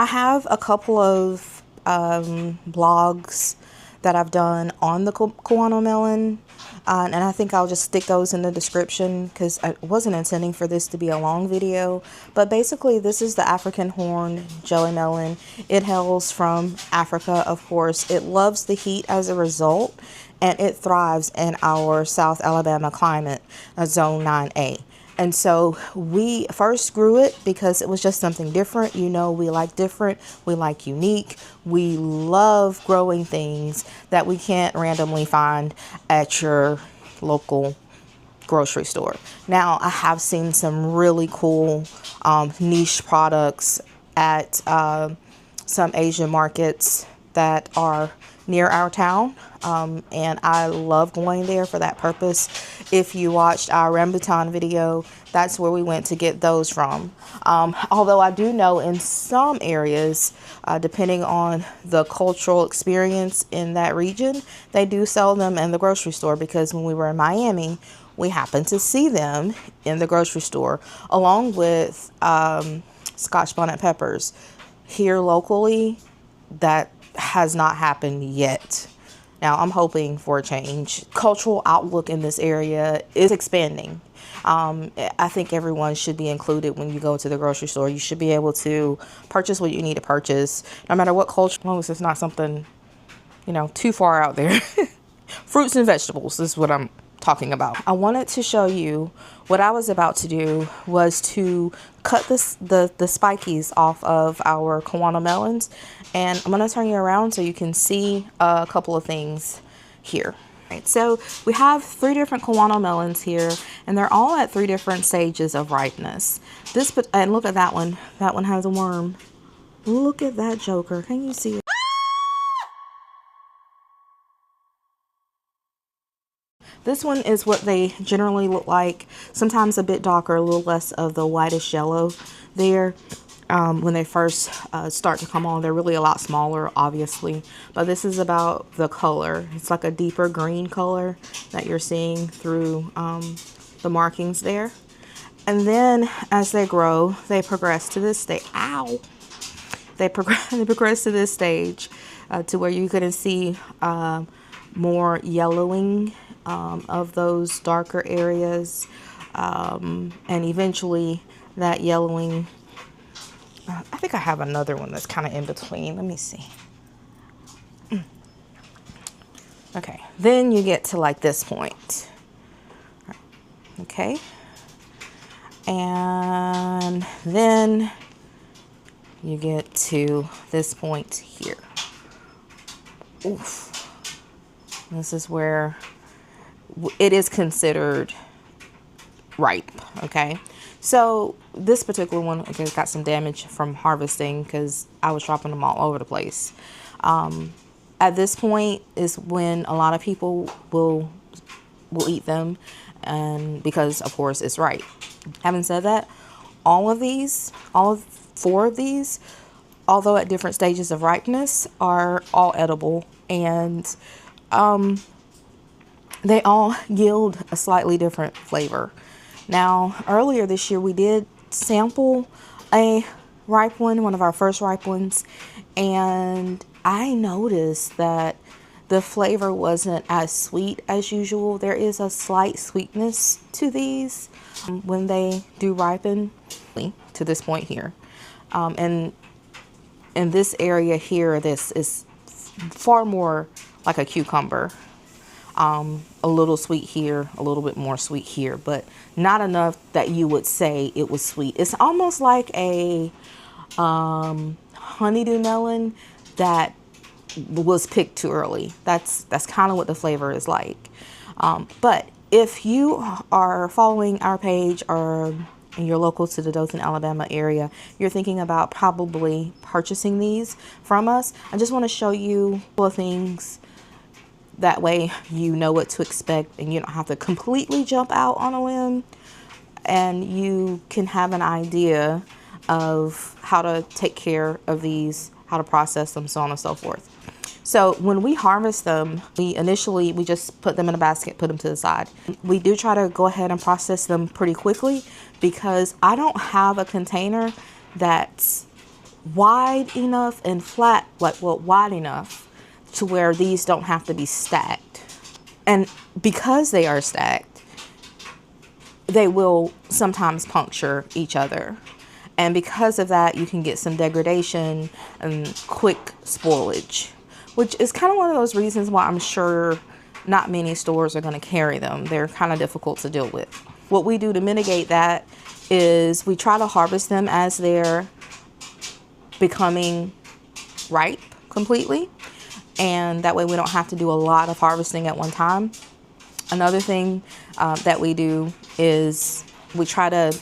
I have a couple of blogs that I've done on the Kiwano melon, and I think I'll just stick those in the description because I wasn't intending for this to be a long video. But basically, this is the African horned jelly melon. It hails from Africa, of course. It loves the heat as a result, and it thrives in our South Alabama climate, zone 9A. And so we first grew it because it was just something different. You know, we like different, we like unique. We love growing things that we can't randomly find at your local grocery store. Now, I have seen some really cool niche products at some Asian markets that are near our town, and I love going there for that purpose. If you watched our rambutan video, that's where we went to get those from. Although I do know in some areas, depending on the cultural experience in that region, they do sell them in the grocery store, because when we were in Miami, we happened to see them in the grocery store along with Scotch bonnet peppers. Here locally, that has not happened yet. Now, I'm hoping for a change. Cultural outlook in this area is expanding. I think everyone should be included when you go to the grocery store. You should be able to purchase what you need to purchase, no matter what culture, as long as it's not something, you know, too far out there. Fruits and vegetables is what I'm talking about. I wanted to show you what I was about to do was to cut the spikies off of our Kiwano melons, and I'm going to turn you around so you can see a couple of things here. Right, so we have 3 different Kiwano melons here, and they're all at 3 different stages of ripeness. And look at that one. That one has a worm. Look at that joker. Can you see it? This one is what they generally look like, sometimes a bit darker, a little less of the whitish yellow there. When they first start to come on, they're really a lot smaller, obviously. But this is about the color. It's like a deeper green color that you're seeing through the markings there. And then as they grow, they progress to this stage. Ow! They progress to this stage to where you can see more yellowing of those darker areas, and eventually that yellowing. I think I have another one that's kind of in between. Let me see. Okay, then you get to like this point. Okay, and then you get to this point here. Oof. This is where it is considered ripe. Okay, so this particular one, okay, got some damage from harvesting because I was dropping them all over the place. At this point is when a lot of people will eat them, and because of course it's ripe. Having said that, all 4 of these, although at different stages of ripeness, are all edible, and they all yield a slightly different flavor. Now, earlier this year, we did sample a ripe one of our first ripe ones, and I noticed that the flavor wasn't as sweet as usual. There is a slight sweetness to these when they do ripen to this point here. And in this area here, this is far more like a cucumber. A little sweet here, a little bit more sweet here, but not enough that you would say it was sweet. It's almost like a honeydew melon that was picked too early. That's kind of what the flavor is like. But if you are following our page or you're local to the Dothan, Alabama area, you're thinking about probably purchasing these from us, I just want to show you a couple of things. That way you know what to expect and you don't have to completely jump out on a limb, and you can have an idea of how to take care of these, how to process them, so on and so forth. So when we harvest them, we just put them in a basket, put them to the side. We do try to go ahead and process them pretty quickly because I don't have a container that's wide enough and flat, like, well, wide enough to where these don't have to be stacked. And because they are stacked, they will sometimes puncture each other. And because of that, you can get some degradation and quick spoilage, which is kind of one of those reasons why I'm sure not many stores are going to carry them. They're kind of difficult to deal with. What we do to mitigate that is we try to harvest them as they're becoming ripe completely. And that way we don't have to do a lot of harvesting at one time. Another thing that we do is we try to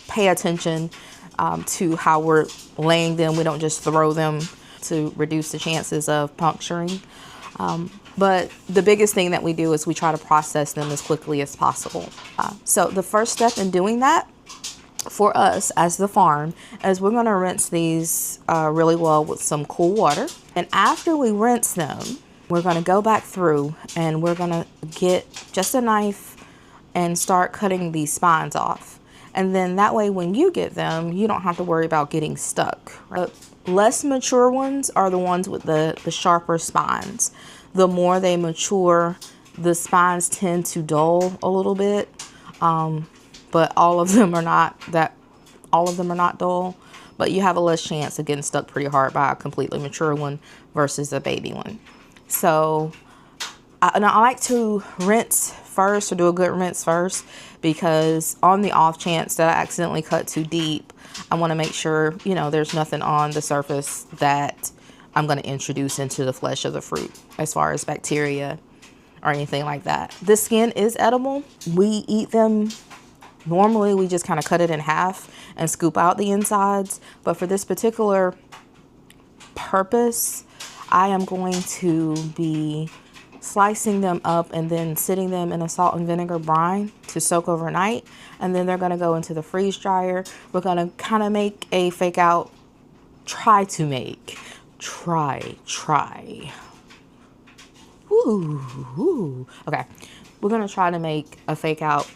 pay attention to how we're laying them. We don't just throw them to reduce the chances of puncturing. But the biggest thing that we do is we try to process them as quickly as possible. So the first step in doing that for us as the farm is we're going to rinse these really well with some cool water. And after we rinse them, we're going to go back through and we're going to get just a knife and start cutting these spines off. And then that way when you get them, you don't have to worry about getting stuck. Right? Less mature ones are the ones with the sharper spines. The more they mature, the spines tend to dull a little bit. But all of them are not dull. But you have a less chance of getting stuck pretty hard by a completely mature one versus a baby one. So I like to rinse first, or do a good rinse first, because on the off chance that I accidentally cut too deep, I want to make sure, you know, there's nothing on the surface that I'm going to introduce into the flesh of the fruit as far as bacteria or anything like that. The skin is edible. We eat them. Normally we just kind of cut it in half and scoop out the insides. But for this particular purpose, I am going to be slicing them up and then sitting them in a salt and vinegar brine to soak overnight. And then they're going to go into the freeze dryer. We're going to kind of make a fake out, try. Ooh. Okay. We're going to try to make a fake out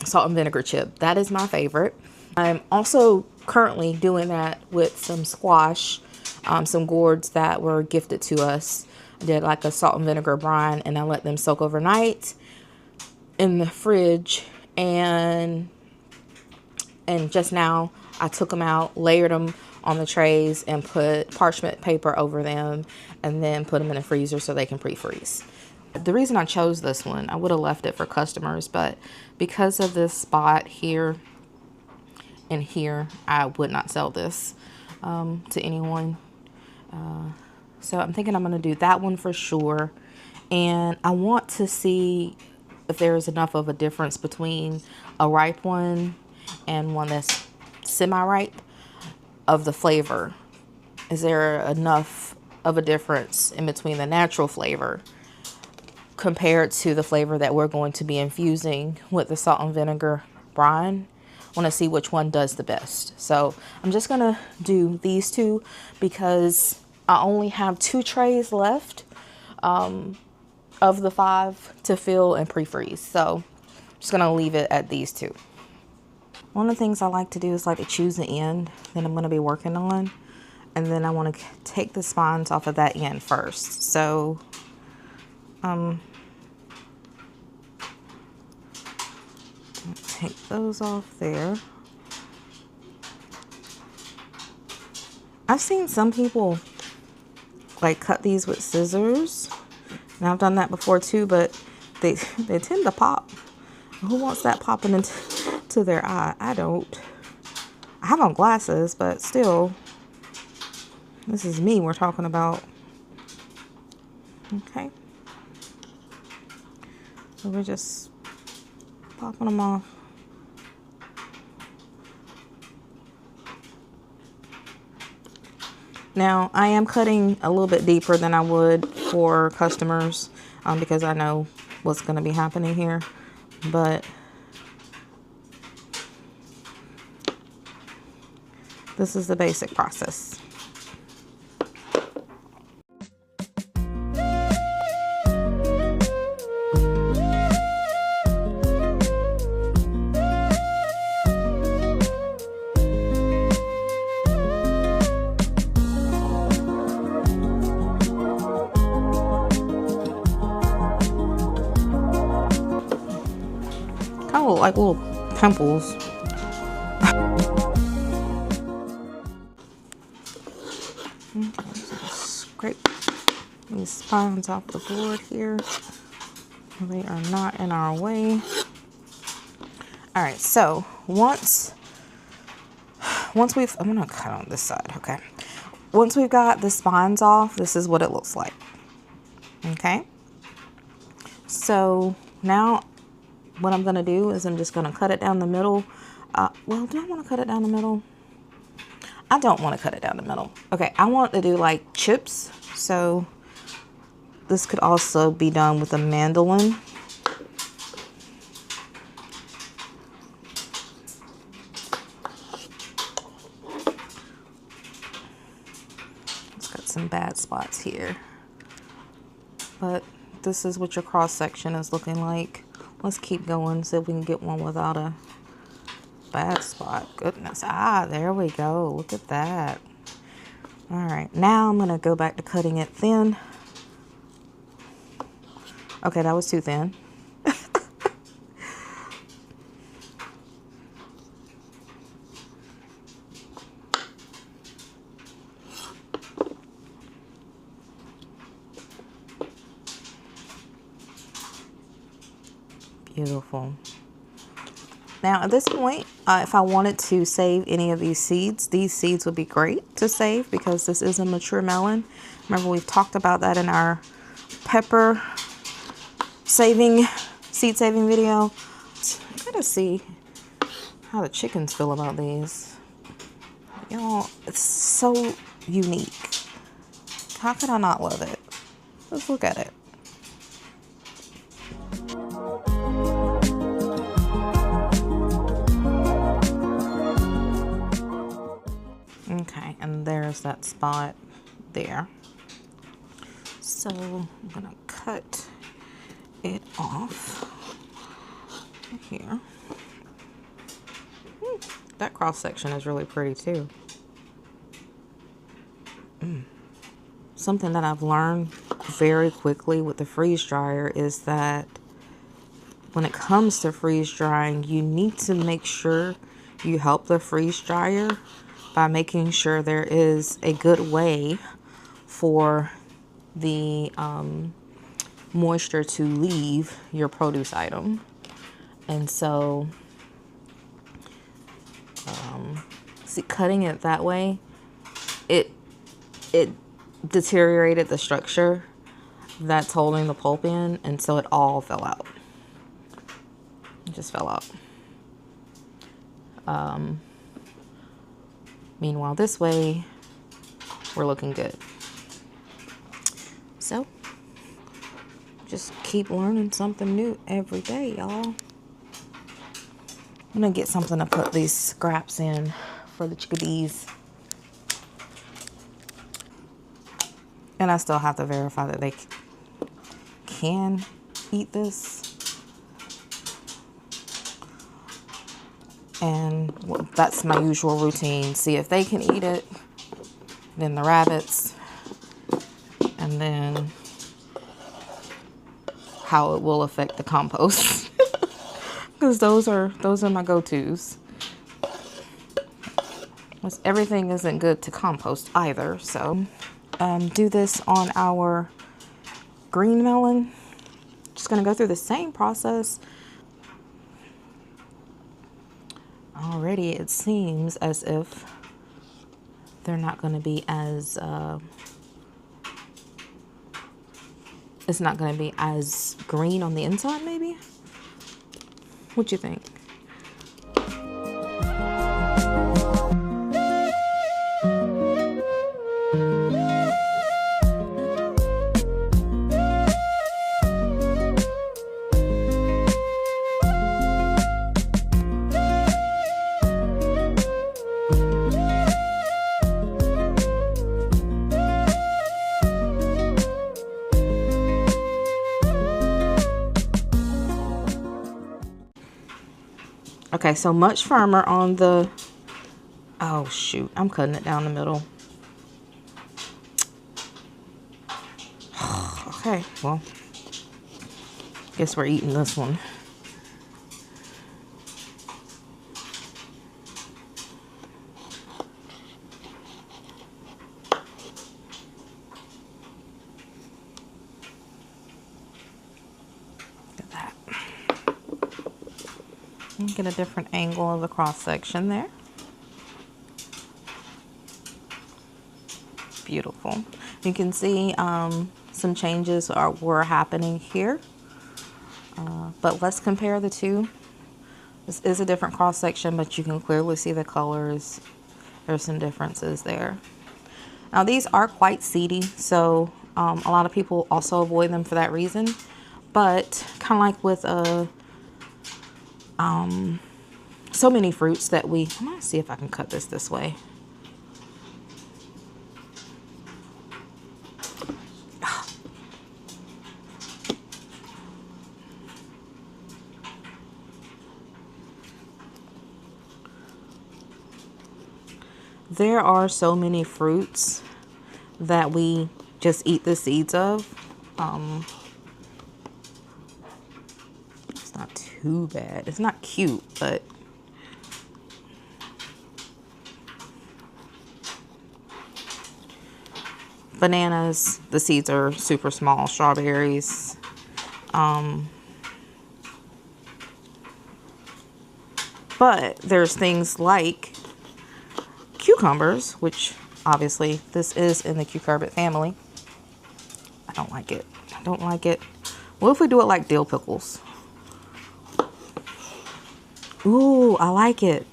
salt and vinegar chip. That is my favorite. I'm also currently doing that with some squash, some gourds that were gifted to us. I did like a salt and vinegar brine and I let them soak overnight in the fridge, and just now I took them out, layered them on the trays and put parchment paper over them and then put them in the freezer so they can pre-freeze. The reason I chose this one, I would have left it for customers, but because of this spot here and here, I would not sell this to anyone. So I'm thinking I'm going to do that one for sure. And I want to see if there is enough of a difference between a ripe one and one that's semi-ripe of the flavor. Is there enough of a difference in between the natural flavor compared to the flavor that we're going to be infusing with the salt and vinegar brine? I want to see which one does the best. So I'm just going to do these two because I only have 2 trays left of the 5 to fill and pre-freeze. So I'm just going to leave it at these 2. One of the things I like to do is like to choose the end that I'm going to be working on. And then I want to take the spines off of that end first. So take those off there. I've seen some people like cut these with scissors. Now I've done that before too, but they tend to pop. Who wants that popping into their eye? I don't. I have on glasses, but still, this is me we're talking about. Okay. So we're just popping them off. Now, I am cutting a little bit deeper than I would for customers because I know what's going to be happening here. But this is the basic process. of look like little pimples. Okay, so scrape these spines off the board here. They are not in our way. All right, so once we've, I'm gonna cut on this side, okay. Once we've got the spines off, this is what it looks like, okay. So now what I'm gonna do is I'm just gonna cut it down the middle. Well, do I wanna cut it down the middle? I don't wanna cut it down the middle. Okay, I want to do like chips. So this could also be done with a mandolin. Some bad spots here, but this is what your cross section is looking like. Let's keep going, see if we can get one without a bad spot. Goodness, there we go. Look at that. All right, now I'm gonna go back to cutting it thin. Okay, that was too thin. Beautiful. Now at this point, if I wanted to save any of these seeds would be great to save because this is a mature melon. Remember, we've talked about that in our pepper seed saving video. I gotta see how the chickens feel about these. Y'all, it's so unique. How could I not love it? Let's look at it. Okay, and there's that spot there. So I'm gonna cut it off here. That cross section is really pretty too. Something that I've learned very quickly with the freeze dryer is that when it comes to freeze drying, you need to make sure you help the freeze dryer by making sure there is a good way for the moisture to leave your produce item. And so see, cutting it that way, it deteriorated the structure that's holding the pulp in, and so it all fell out. It just fell out. Meanwhile, this way, we're looking good. So, just keep learning something new every day, y'all. I'm gonna get something to put these scraps in for the chickadees. And I still have to verify that they can eat this. And well, that's my usual routine. See if they can eat it, then the rabbits, and then how it will affect the compost. Because those are my go-tos. Everything isn't good to compost either. So do this on our green melon. Just gonna go through the same process. Already it seems as if they're not going to be as it's not going to be as green on the inside, maybe. What you think? Okay, so much firmer on the, oh shoot, I'm cutting it down the middle. Okay, well, guess we're eating this one. Get a different angle of the cross section there. Beautiful. You can see some changes were happening here. But let's compare the two. This is a different cross section, but you can clearly see the colors. There's some differences there. Now these are quite seedy, so a lot of people also avoid them for that reason. But kind of like with so many fruits that I'm gonna see if I can cut this way. There are so many fruits that we just eat the seeds of. It's not too bad. It's not cute, but bananas, the seeds are super small. Strawberries, but there's things like cucumbers, which obviously this is in the cucurbit family. I don't like it. I don't like it. What if we do it like dill pickles? Ooh, I like it.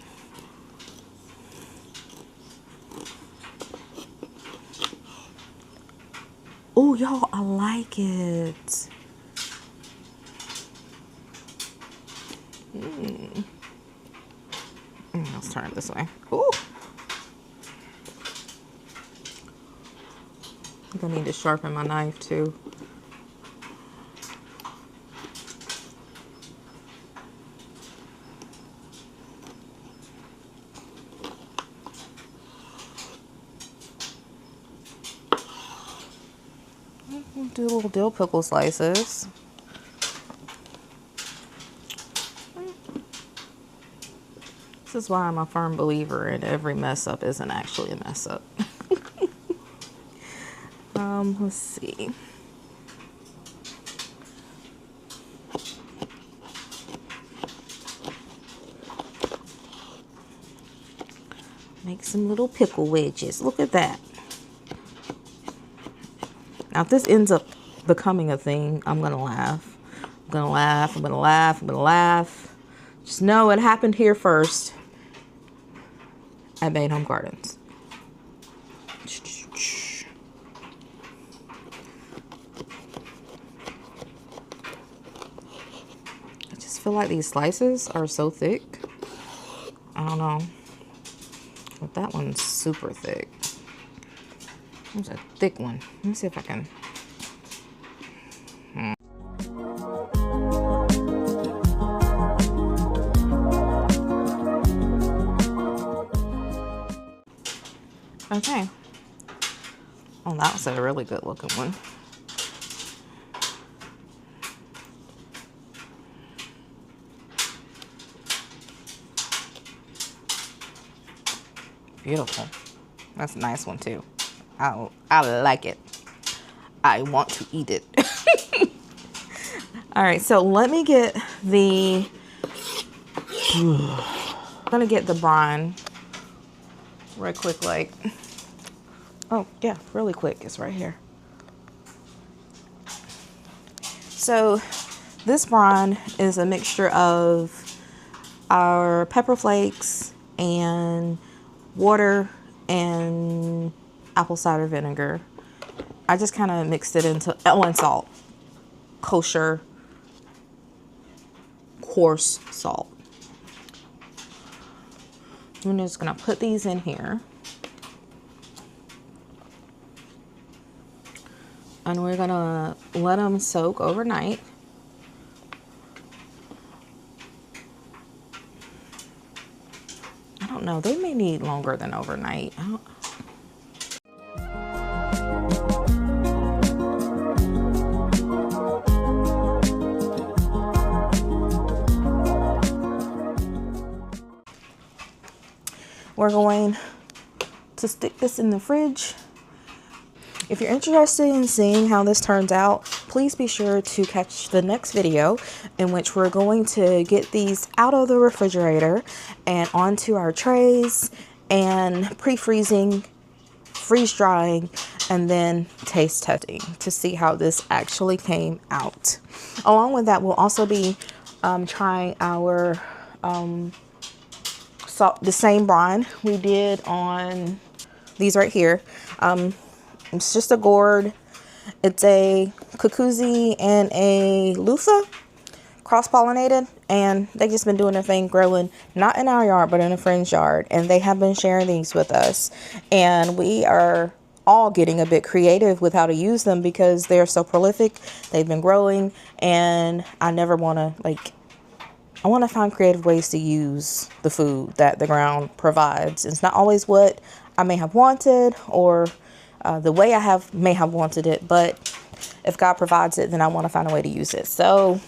Ooh, y'all, I like it. Let's turn it this way. Ooh. I think I need to sharpen my knife too. Do little dill pickle slices. This is why I'm a firm believer in every mess up isn't actually a mess up. Let's see. Make some little pickle wedges. Look at that. Now, if this ends up becoming a thing, I'm gonna laugh. I'm gonna laugh. I'm gonna laugh. I'm gonna laugh. Just know it happened here first at Olle Gardens. I just feel like these slices are so thick. I don't know. But that one's super thick. There's a thick one. Let me see if I can. Okay. Oh, that was a really good looking one. Beautiful. That's a nice one too. I like it. I want to eat it. All right, so let me get the. I'm gonna get the brine right quick, like. Oh yeah, really quick. It's right here. So this brine is a mixture of our pepper flakes and water and apple cider vinegar. I just kind of mixed it into and salt, kosher, coarse salt. I'm just gonna put these in here, and we're gonna let them soak overnight. I don't know, they may need longer than overnight. We're going to stick this in the fridge. If you're interested in seeing how this turns out, please be sure to catch the next video in which we're going to get these out of the refrigerator and onto our trays and pre-freezing, freeze drying, and then taste testing to see how this actually came out. Along with that, we'll also be trying our the same brine we did on these right here. It's just a gourd. It's a kukuzi and a loofah cross-pollinated, and they just been doing their thing, growing not in our yard but in a friend's yard, and they have been sharing these with us, and we are all getting a bit creative with how to use them because they're so prolific. They've been growing, and I never want to, like, I want to find creative ways to use the food that the ground provides. It's not always what I may have wanted or the way I may have wanted it, but if God provides it, then I want to find a way to use it. So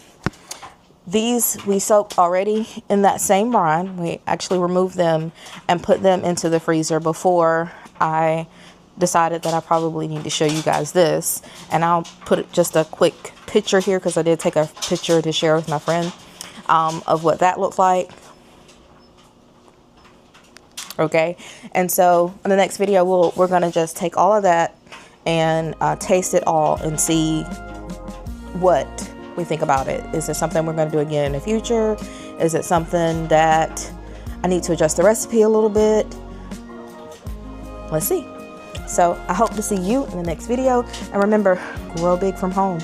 these we soaked already in that same brine. We actually removed them and put them into the freezer before I decided that I probably need to show you guys this. And I'll put just a quick picture here because I did take a picture to share with my friend of what that looked like. Okay, and so in the next video we're gonna just take all of that and taste it all and see what we think about it. Is it something we're gonna do again in the future? Is it something that I need to adjust the recipe a little bit? Let's see. So I hope to see you in the next video, and remember, grow big from home.